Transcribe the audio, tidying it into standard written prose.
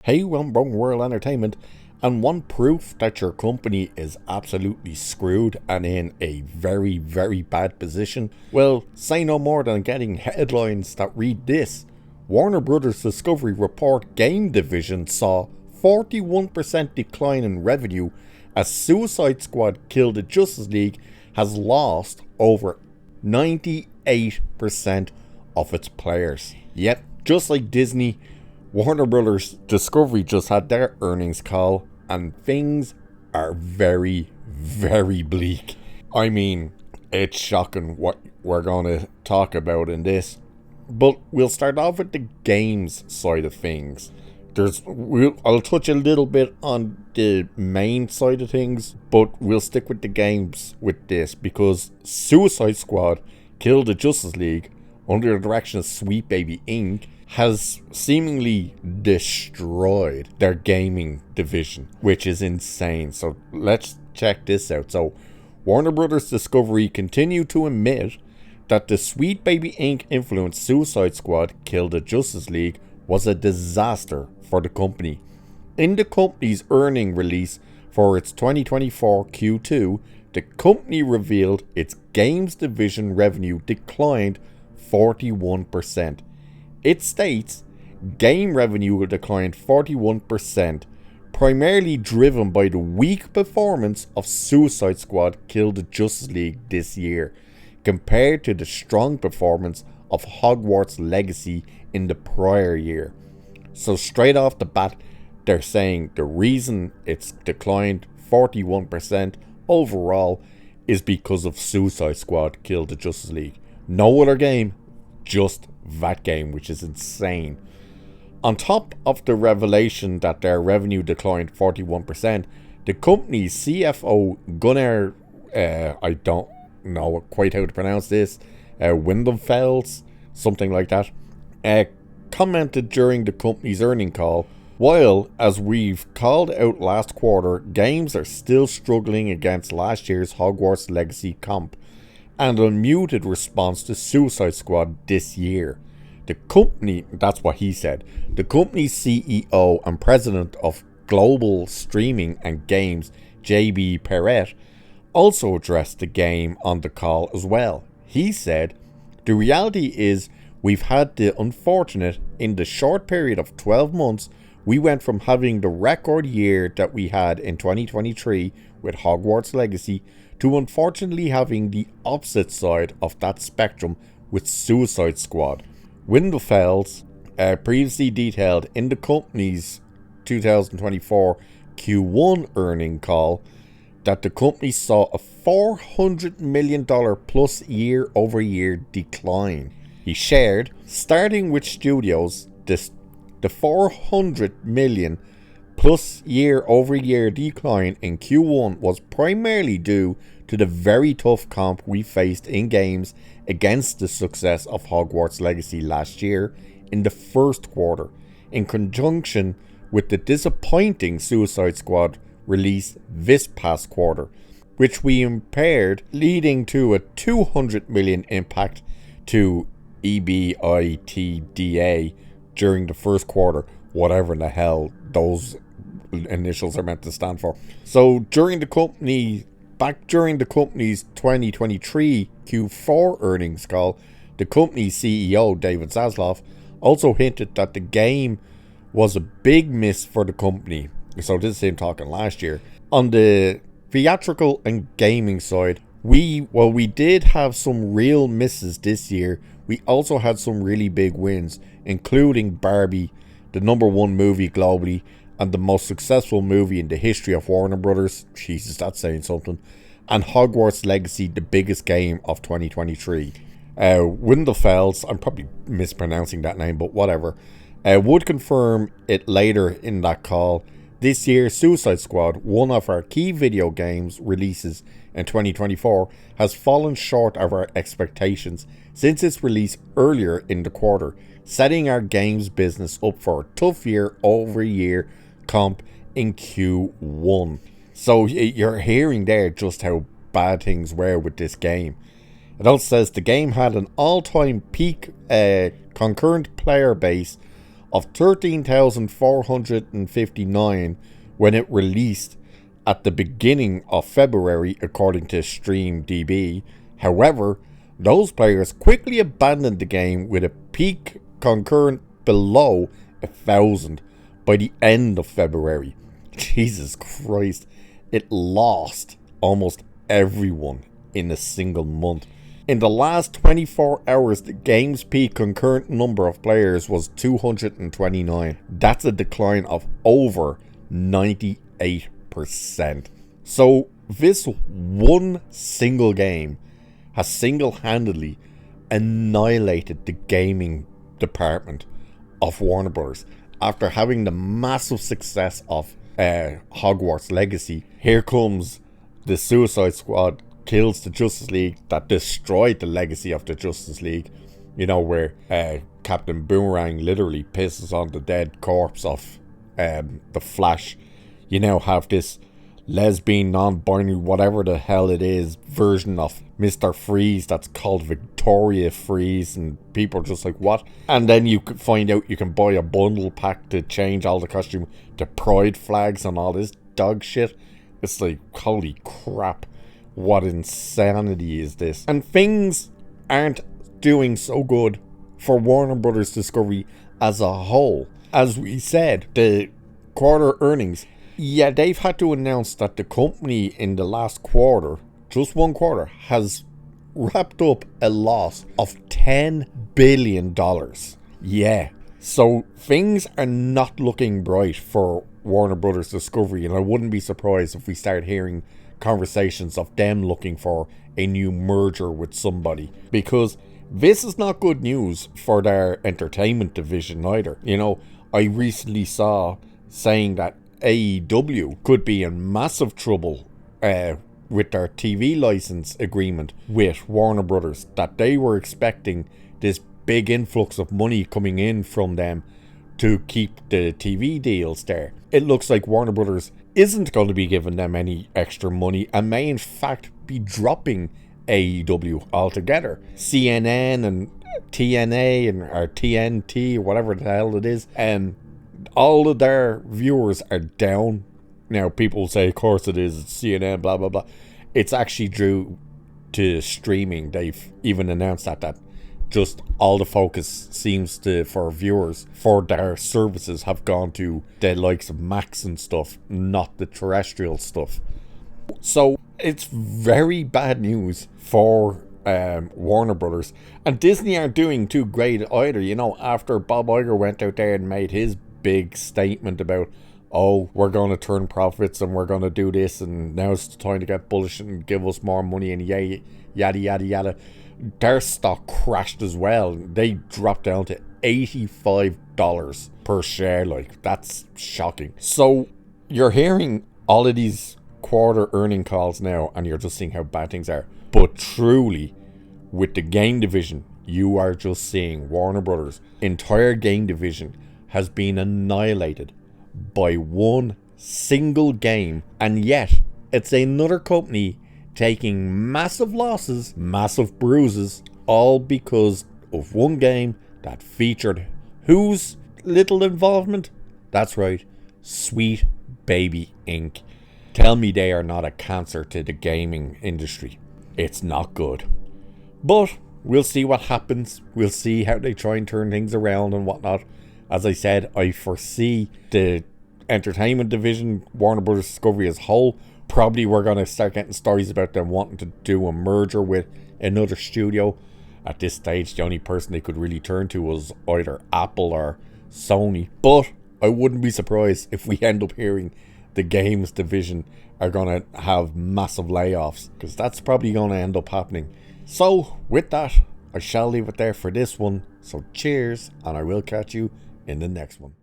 Hey, Wrong World Entertainment, and one proof that your company is absolutely screwed and in a very, very bad position? Well, say no more than getting headlines that read this. Warner Brothers Discovery report game division saw 41% decline in revenue as Suicide Squad Kill the Justice League has lost over 98% of its players. Yet, just like Disney, Warner Brothers Discovery just had their earnings call, and things are very, very bleak. I mean, it's shocking what we're going to talk about in this. But we'll start off with the games side of things. I'll touch a little bit on the main side of things, but we'll stick with the games with this because Suicide Squad Kill the Justice League, under the direction of Sweet Baby Inc., has seemingly destroyed their gaming division, which is insane. So let's check this out. So Warner Brothers Discovery continue to admit that the Sweet Baby Inc. influenced Suicide Squad Kill the Justice League was a disaster for the company. In the company's earning release for its 2024 Q2, the company revealed its games division revenue declined 41%. It states game revenue declined 41%, primarily driven by the weak performance of Suicide Squad Kill the Justice League this year, compared to the strong performance of Hogwarts Legacy in the prior year. So straight off the bat, they're saying the reason it's declined 41% overall is because of Suicide Squad Kill the Justice League. No other game, just that game, which is insane. On top of the revelation that their revenue declined 41%, the company's CFO Gunnar, I don't know quite how to pronounce this, Windenfels, something like that, commented during the company's earning call, while, as we've called out last quarter, games are still struggling against last year's Hogwarts Legacy comp and a muted response to Suicide Squad this year. The company, that's what he said, the company's CEO and president of global streaming and games, JB Perrette, also addressed the game on the call as well. He said, "The reality is we've had the unfortunate, in the short period of 12 months, we went from having the record year that we had in 2023 with Hogwarts Legacy to unfortunately having the opposite side of that spectrum with Suicide Squad." Windenfels previously detailed in the company's 2024 Q1 earning call that the company saw a $400 million plus year-over-year decline. He shared, starting with studios, the $400 million plus year-over-year decline in Q1 was primarily due to the very tough comp we faced in games against the success of Hogwarts Legacy last year in the first quarter, in conjunction with the disappointing Suicide Squad release this past quarter, which we impaired, leading to a $200 million impact to EBITDA during the first quarter, whatever the hell those initials are meant to stand for. So during the company's 2023 Q4 earnings call, the company's CEO David Zaslav also hinted that the game was a big miss for the company. So this is him talking last year. On the theatrical and gaming side, while we did have some real misses this year, we also had some really big wins, including Barbie, the #1 movie globally, and the most successful movie in the history of Warner Brothers. Jesus, that's saying something. And Hogwarts Legacy, the biggest game of 2023. Windenfels, I'm probably mispronouncing that name, but whatever, would confirm it later in that call. This year, Suicide Squad, one of our key video games releases in 2024, has fallen short of our expectations since its release earlier in the quarter, setting our games business up for a tough year-over-year comp in Q1. So you're hearing there just how bad things were with this game. It also says the game had an all-time peak concurrent player base of 13,459 when it released at the beginning of February, according to StreamDB. However, those players quickly abandoned the game with a peak concurrent below 1,000 by the end of February. Jesus Christ, it lost almost everyone in a single month. In the last 24 hours, the game's peak concurrent number of players was 229. That's a decline of over 98%. So this one single game has single-handedly annihilated the gaming department of Warner Bros. After having the massive success of Hogwarts Legacy, here comes the Suicide Squad kills the Justice League that destroyed the legacy of the Justice League. You know, where Captain Boomerang literally pisses on the dead corpse of the Flash. You now have this lesbian, non-binary, whatever the hell it is, version of Mr. Freeze that's called Victoria Freeze, and people are just like, what? And then you could find out you can buy a bundle pack to change all the costume to pride flags and all this dog shit. It's like, holy crap, what insanity is this? And things aren't doing so good for Warner Brothers Discovery as a whole. As we said, the quarter earnings, yeah, they've had to announce that the company in the last quarter, just one quarter, has wrapped up a loss of $10 billion. Yeah, so things are not looking bright for Warner Brothers Discovery, and I wouldn't be surprised if we start hearing conversations of them looking for a new merger with somebody, because this is not good news for their entertainment division either. You know, I recently saw saying that AEW could be in massive trouble with their TV license agreement with Warner Brothers, that they were expecting this big influx of money coming in from them to keep the TV deals there. It looks like Warner Brothers isn't going to be giving them any extra money and may in fact be dropping AEW altogether. CNN and TNA and or TNT, whatever the hell it is, all of their viewers are down. Now people say, of course it is, it's CNN, blah blah blah. It's actually due to streaming. They've even announced that just all the focus seems to, for viewers, for their services, have gone to the likes of Max and stuff, not the terrestrial stuff. So it's very bad news for Warner Brothers. And Disney aren't doing too great either. You know, after Bob Iger went out there and made his big statement about, oh, we're going to turn profits and we're going to do this, and now it's time to get bullish and give us more money and yada yada yada. Their stock crashed as well. They dropped down to $85 per share. Like, that's shocking. So you're hearing all of these quarter earning calls now, and you're just seeing how bad things are. But truly, with the game division, you are just seeing Warner Brothers' entire game division has been annihilated by one single game, and yet it's another company taking massive losses, massive bruises, all because of one game that featured whose little involvement? That's right, Sweet Baby Inc. Tell me they are not a cancer to the gaming industry. It's not good. But we'll see what happens. We'll see how they try and turn things around and whatnot. As I said, I foresee the entertainment division, Warner Bros. Discovery as a whole, probably we're going to start getting stories about them wanting to do a merger with another studio. At this stage, the only person they could really turn to was either Apple or Sony. But I wouldn't be surprised if we end up hearing the games division are going to have massive layoffs, because that's probably going to end up happening. So with that, I shall leave it there for this one. So cheers, and I will catch you in the next one.